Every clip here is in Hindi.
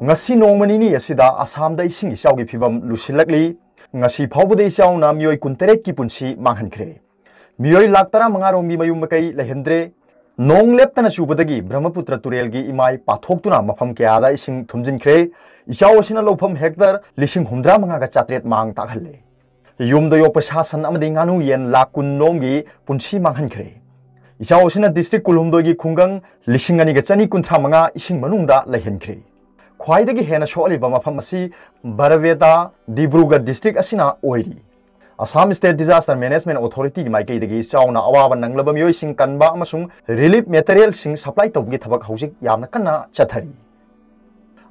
ngasi nongmani asida Assam da ising isaugi phibam lusilakli ngasi phawbudai isauna mioi kunteret ki punsi manghankhre mioi laktara mangarongbi mayum makai lehendre nong leptana subadagi Brahmaputra turelgi imai pathoktuna mafam kyada ising thumjinkhre isau asina lofam hectar lising humdra manga ga chatret mang takhalle yumda yok pasasan amadi nganu yen lakun nonggi punsi manghankhre isau asina district kulhumdogi khungang lising ani ga chani kunthra manga ising manungda lehenkhre ख्वाइदगी हेना सोलिबा मफम असि बरवेदा डिब्रुगढ़ डिस्ट्रिक्ट असिना ओइरी Assam state disaster management authority की माइकैदगी चाउना अवाबा नंगलबा मियोइसिंग कनबा अमसुंग रिलीफ मटेरियल सिंग सप्लाई तौबगी थबक हौजिक यामना कन्ना चथरी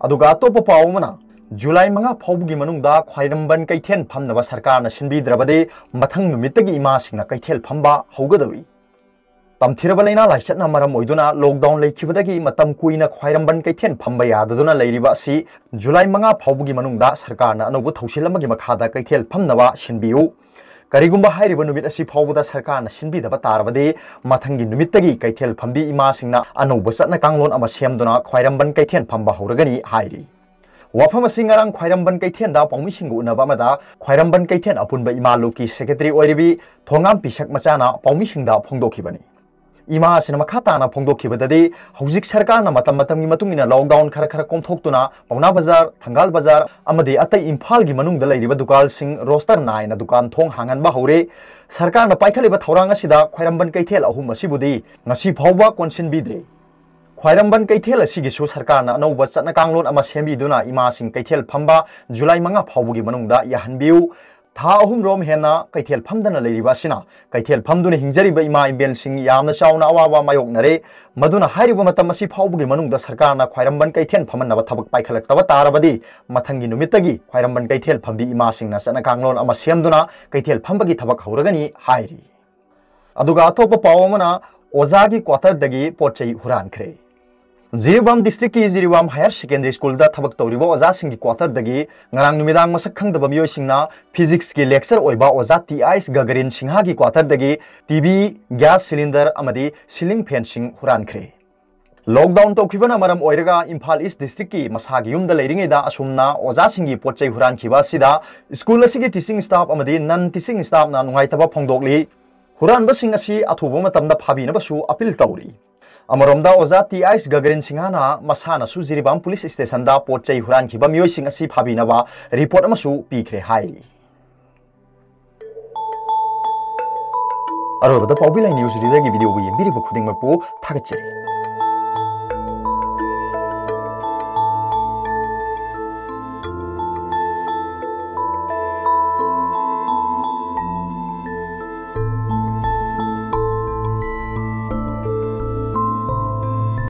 अदुगा अतोप पावमना जुलाई 5 फाउबगी मनुंगदा ख्वाइरंबन कैथेन फमनबा सरकारना सिनबीद्रबदे मथंग नुमितगी इमा सिंगना कैथेल फमबा हौगदौरी तमथिरब लैना लाइसटना मरम ओइदुना लॉकडाउन लेखिबदगी मतम कुइना ख्वाइरंबन कैथेन फंबा याददुना लैरिबा असि जुलाई 5 फाउबगी मनुंगदा सरकारना अनौबु थौसिलमगी मखादा कैथेल फमनबा सिनबियु करिगुंबा हाइरिबा नुमित असि फाउबदा सरकारना सिनबिदबा तारबदे मथंगी नुमितगी कैथेल फंबी इमासिंगना अनौबु चटना कांगलोन अमा सेमदुना ख्वाइरंबन कैथेन फंबा हौरगनी हाइरि वाफम असि ngarang ख्वाइरंबन कैथेन दा पाउमिसिंग उनबा मदा ख्वाइरंबन कैथेन अपुनबा इमालुकी सेक्रेटरी ओइरिबी थोंगाम पिसक मचाना पाउमिसिंग दा फोंदोखिबनी इमा सिनेमा खाताना फोंदोखिबददि हौजिक सरकारना मतम लॉकडाउन खर खर कोमथोक्तुना पौना बाजार थंगाल बाजार अमदि अतै इम्फालगी मनुंगदा लैरिबा दुकानसिंग रोस्टर नायना दुकान थोंग हांगनबा हौरे सरकारना पाइखलिबा थौरांग असिदा ख्वाइरंबन कैथेल अहुम असिबुदि ngasi फाउबा कोनसिनबिद्रे ख्वाइरंबन कैथेल असिगिसु सरकारना अनौबा चटना कांगलोन अमा सेमबिदुना इमासिंग कैथेल फंबा जुलाई 5 फाउबगी मनुंगदा याहनबिउ था अहुम रोम हेना कैथेल फमदना लैरिबा सिना कैथेल फमदुना हिंजरिबा इमा इम्बेल सिंग यामना चाउना अवाबा मायोकनरे मदुना हाइरिबा मतम असि फाउबगी मनुंगदा सरकारना ख्वाइरंबन कैथेल फमनबा थबक पाइखलक्तबा तारबदि मथंगी नुमितगी ख्वाइरंबन कैथेल फमबी इमा सिंगना चना कांगलोन अमा सेमदुना कैथेल फमबगी थबक हौरगनी हाइरि अदुगा अतोपा पावमना ओजागी क्वार्टरदगी पोचै हुरानख्रे जिरीबाम डिस्ट्रिक्ट की जिरीबाम हायर सेकेंडरी स्कूल दा थबक तौरिबा ओजा सिंगी क्वार्टर दगी ngarang numidag masak khangdaba mioi singna physics की लेक्चर ओइबा ओजा टीआईस गगरिन सिंहा की क्वार्टर दगी टीवी गैस सिलेंडर अमदी सीलिंग फैन सिंग हुरानख्रे लॉकडाउन तौखिबना मरम ओइरगा इम्फाल ईस्ट डिस्ट्रिक्ट की मसागी युमदा लैरिङैदा असुमना ओजा सिंगी पोचै हुरानखिबा सिदा स्कूल असिगी टीचिंग स्टाफ अमदी नन टीचिंग स्टाफ ना नुंगाइतबा फोंदोकली हुरानबा सिंग असि अथुबा मतमदा फाबिनबसु अपील तौरी अमरोमदा ओजा टीआईस गगरिन सिंहाना मसाना सुजिरिबाम पुलिस स्टेशन दा पोचै हुरानखिबा मियोइ सिंग असि फाबिनबा रिपोर्ट अमसु पीख्रे हाइरि अरोबदा पाउबिलाई न्यूज रीडर की वीडियो को येंबिरिबा खुदिंगमपु थागतचरी।